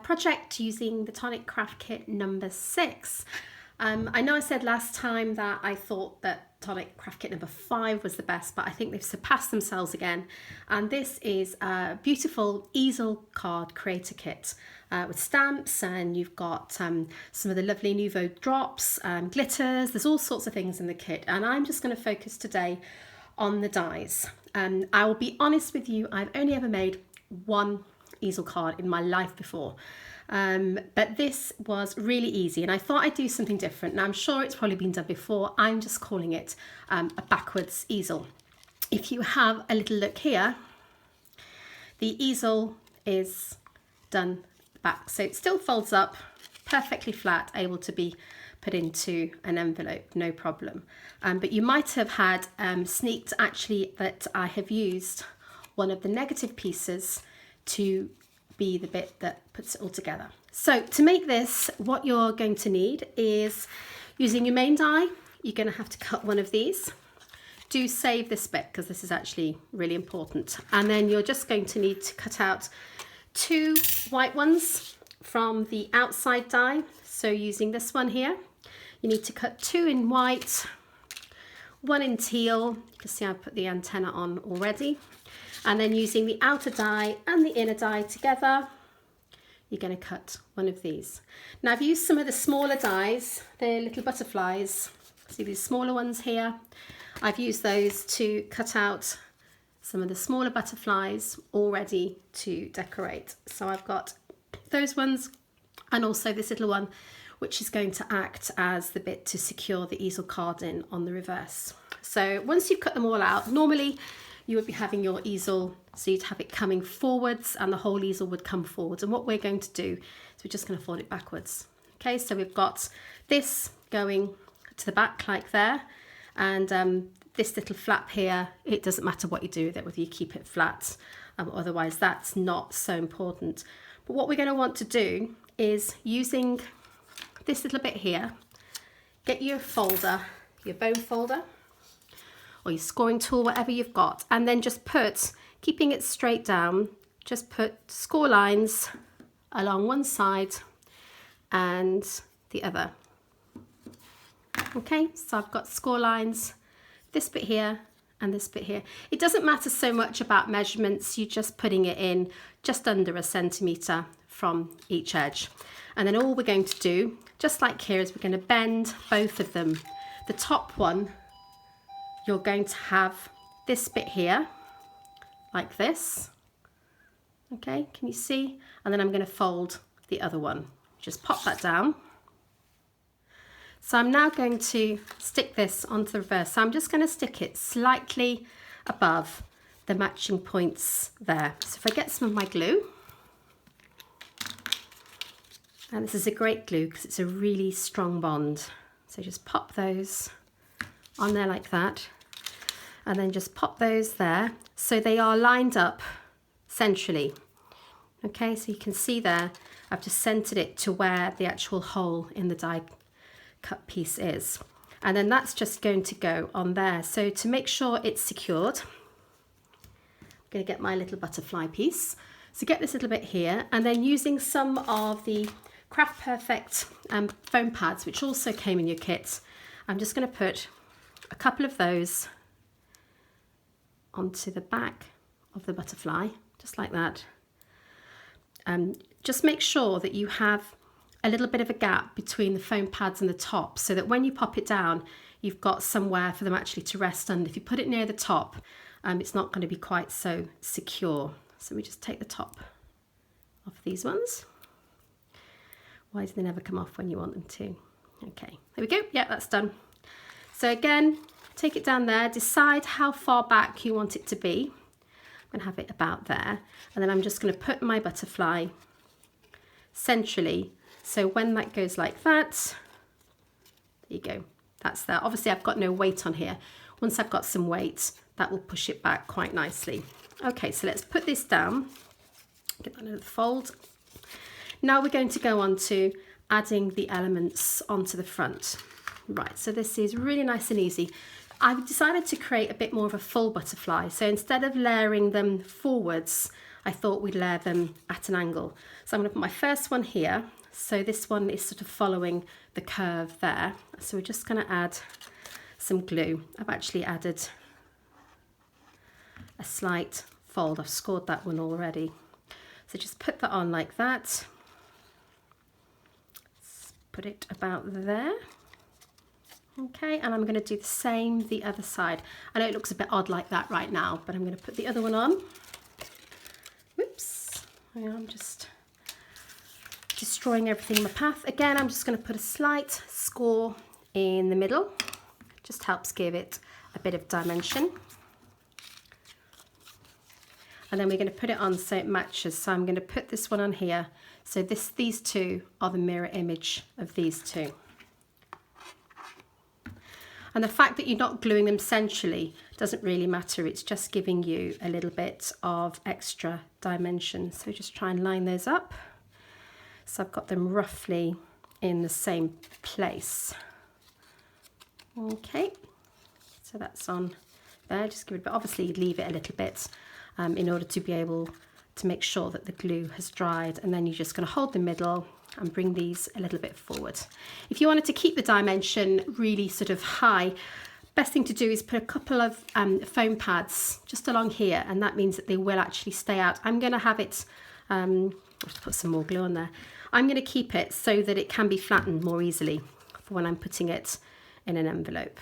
project using the Tonic Craft Kit number 6. I know I said last time that I thought that Tonic Craft Kit number 5 was the best, but I think they've surpassed themselves again. And this is a beautiful easel card creator kit with stamps, and you've got some of the lovely Nouveau drops, glitters. There's all sorts of things in the kit, and I'm just going to focus today on the dies. I will be honest with you, I've only ever made one easel card in my life before. But this was really easy, and I thought I'd do something different. Now I'm sure it's probably been done before. I'm just calling it a backwards easel. If you have a little look here, the easel is done back, so it still folds up perfectly flat, able to be put into an envelope, no problem. But you might have had sneaked actually that I have used one of the negative pieces to be the bit that puts it all together. So to make this, what you're going to need is, using your main die, you're going to have to cut one of these. Do save this bit because this is actually really important. And then you're just going to need to cut out 2 white ones from the outside die. So using this one here, you need to cut 2 in white, 1 in teal. You can see I put the antenna on already. And then using the outer die and the inner die together, you're going to cut one of these. Now I've used some of the smaller dies, they're little butterflies. See these smaller ones here? I've used those to cut out some of the smaller butterflies all ready to decorate. So I've got those ones, and also this little one, which is going to act as the bit to secure the easel card in on the reverse. So once you've cut them all out, normally you would be having your easel, so you'd have it coming forwards and the whole easel would come forwards. And what we're going to do is we're just going to fold it backwards. Okay, so we've got this going to the back like there, and this little flap here, it doesn't matter what you do with it, whether you keep it flat, otherwise that's not so important. But what we're going to want to do is, using this little bit here, get your folder, your bone folder, or your scoring tool, whatever you've got, and then just put, keeping it straight down, just put score lines along one side and the other. Okay, so I've got score lines, this bit here and this bit here. It doesn't matter so much about measurements, you're just putting it in just under 1 centimetre from each edge. And then all we're going to do, just like here, is we're going to bend both of them. The top one, you're going to have this bit here, like this. Okay, can you see? And then I'm going to fold the other one. Just pop that down. So I'm now going to stick this onto the reverse. So I'm just going to stick it slightly above the matching points there. So if I get some of my glue, and this is a great glue because it's a really strong bond. So just pop those on there like that, and then just pop those there so they are lined up centrally. Okay, so you can see there, I've just centered it to where the actual hole in the die cut piece is. And then that's just going to go on there. So to make sure it's secured, I'm going to get my little butterfly piece. So get this little bit here, and then using some of the Craft Perfect foam pads, which also came in your kit, I'm just going to put a couple of those onto the back of the butterfly, just like that. Just make sure that you have a little bit of a gap between the foam pads and the top, so that when you pop it down, you've got somewhere for them actually to rest under. If you put it near the top, it's not going to be quite so secure. So we just take the top off these ones. Why do they never come off when you want them to? Okay, there we go. Yeah, that's done. So again, take it down there, decide how far back you want it to be. I'm going to have it about there. And then I'm just going to put my butterfly centrally. So when that goes like that, there you go. That's there. Obviously, I've got no weight on here. Once I've got some weight, that will push it back quite nicely. Okay, so let's put this down. Get that into the fold. Now we're going to go on to adding the elements onto the front. Right, so this is really nice and easy. I've decided to create a bit more of a full butterfly. So instead of layering them forwards, I thought we'd layer them at an angle. So I'm going to put my first one here. So this one is sort of following the curve there. So we're just going to add some glue. I've actually added a slight fold. I've scored that one already. So just put that on like that. Let's put it about there. Okay, and I'm going to do the same the other side. I know it looks a bit odd like that right now, but I'm going to put the other one on. Whoops, I'm just destroying everything in my path. Again, I'm just going to put a slight score in the middle. Just helps give it a bit of dimension. And then we're going to put it on so it matches. So I'm going to put this one on here. So these two are the mirror image of these two. And the fact that you're not gluing them centrally doesn't really matter. It's just giving you a little bit of extra dimension. So just try and line those up. So I've got them roughly in the same place. Okay, so that's on there. Just give it, but obviously leave it a little bit in order to be able to make sure that the glue has dried. And then you're just going to hold the middle and bring these a little bit forward. If you wanted to keep the dimension really sort of high, best thing to do is put a couple of foam pads just along here, and that means that they will actually stay out. I'm going to have it, I have to put some more glue on there. I'm going to keep it so that it can be flattened more easily for when I'm putting it in an envelope.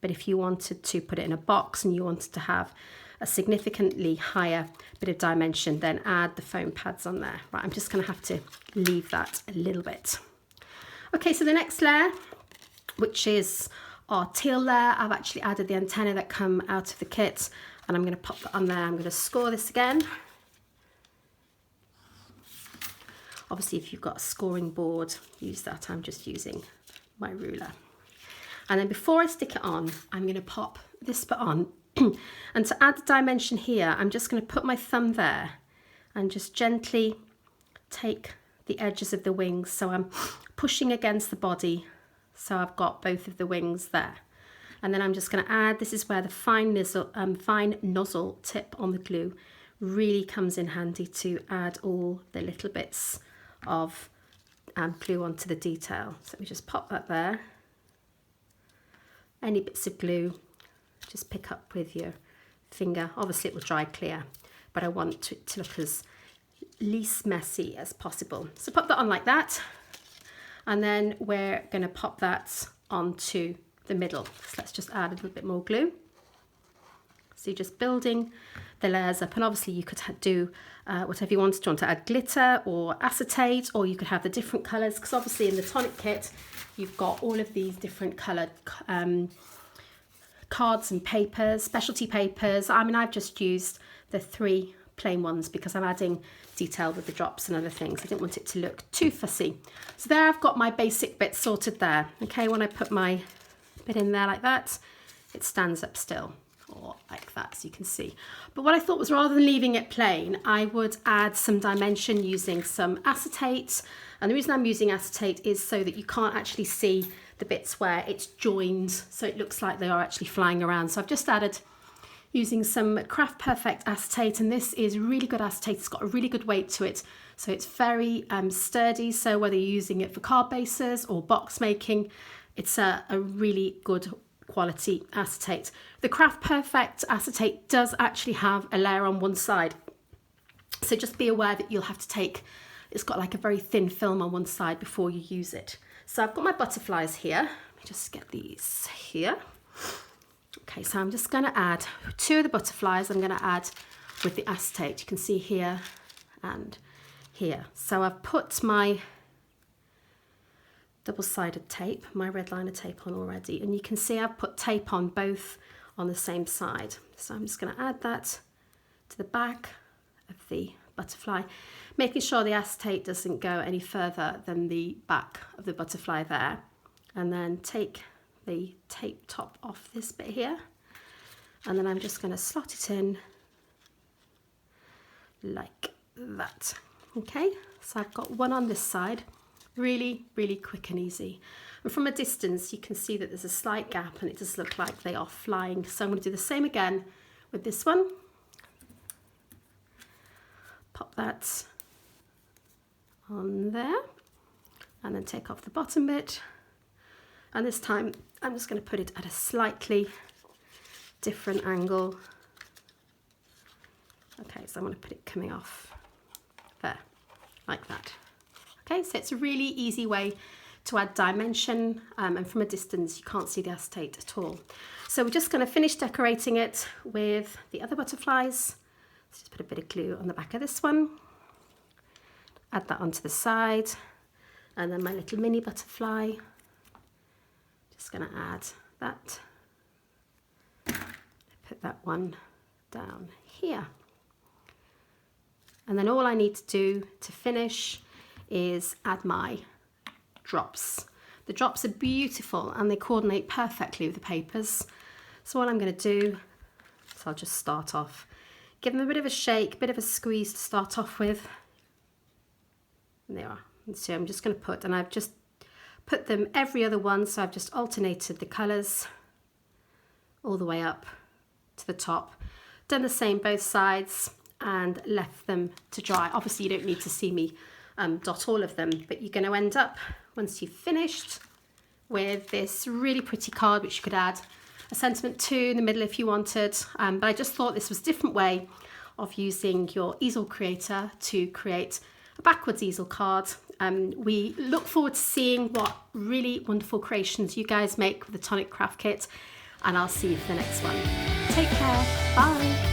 But if you wanted to put it in a box and you wanted to have a significantly higher bit of dimension, then add the foam pads on there. Right, I'm just going to have to leave that a little bit. Okay, so the next layer, which is our teal layer, I've actually added the antennae that come out of the kit, and I'm going to pop that on there. I'm going to score this again. Obviously, if you've got a scoring board, use that. I'm just using my ruler. And then before I stick it on, I'm going to pop this bit on. And to add the dimension here, I'm just going to put my thumb there and just gently take the edges of the wings. So I'm pushing against the body. So I've got both of the wings there. And then I'm just going to add, this is where the fine nozzle tip on the glue really comes in handy to add all the little bits of glue onto the detail. So we just pop that there. Any bits of glue, just pick up with your finger. Obviously it will dry clear, but I want it to look as least messy as possible. So pop that on like that, and then we're going to pop that onto the middle. So let's just add a little bit more glue. So you're just building the layers up, and obviously you could do whatever you wanted. You want to add glitter or acetate, or you could have the different colours, because obviously in the Tonic kit you've got all of these different coloured cards and papers, specialty papers. I mean, I've just used the 3 plain ones because I'm adding detail with the drops and other things. I didn't want it to look too fussy. So there I've got my basic bit sorted there. Okay, when I put my bit in there like that, it stands up still, or like that, so you can see. But what I thought was, rather than leaving it plain, I would add some dimension using some acetate. And the reason I'm using acetate is so that you can't actually see the bits where it's joined, so it looks like they are actually flying around. So I've just added, using some Craft Perfect acetate, and this is really good acetate. It's got a really good weight to it, so it's very sturdy. So whether you're using it for card bases or box making, it's a really good quality acetate. The Craft Perfect acetate does actually have a layer on one side, so just be aware that you'll have to take, it's got like a very thin film on one side before you use it. So I've got my butterflies here. Let me just get these here. Okay, so I'm just going to add 2 of the butterflies. I'm going to add with the acetate. You can see here and here. So I've put my double-sided tape, my red liner tape on already, and you can see I've put tape on both on the same side. So I'm just going to add that to the back of the butterfly, making sure the acetate doesn't go any further than the back of the butterfly there, and then take the tape top off this bit here, and then I'm just going to slot it in like that. Okay, so I've got one on this side, really quick and easy, and from a distance you can see that there's a slight gap and it does look like they are flying. So I'm going to do the same again with this one. pop that on there and then take off the bottom bit. And this time I'm just going to put it at a slightly different angle. Okay, so I'm going to put it coming off there, like that. Okay, so it's a really easy way to add dimension, and from a distance you can't see the acetate at all. So we're just going to finish decorating it with the other butterflies. Let's just put a bit of glue on the back of this one, add that onto the side, and then my little mini butterfly. Just going to add that, put that one down here. And then all I need to do to finish is add my drops. The drops are beautiful and they coordinate perfectly with the papers. So what I'm going to do is I'll just start off, give them a bit of a shake, a bit of a squeeze to start off with. And there are. And so I'm just going to put, and I've just put them every other one, so I've just alternated the colours all the way up to the top. Done the same both sides and left them to dry. Obviously you don't need to see me dot all of them, but you're going to end up, once you've finished, with this really pretty card which you could add a sentiment to in the middle if you wanted, but I just thought this was a different way of using your easel creator to create a backwards easel card. We look forward to seeing what really wonderful creations you guys make with the Tonic Craft Kit, and I'll see you for the next one. Take care, bye.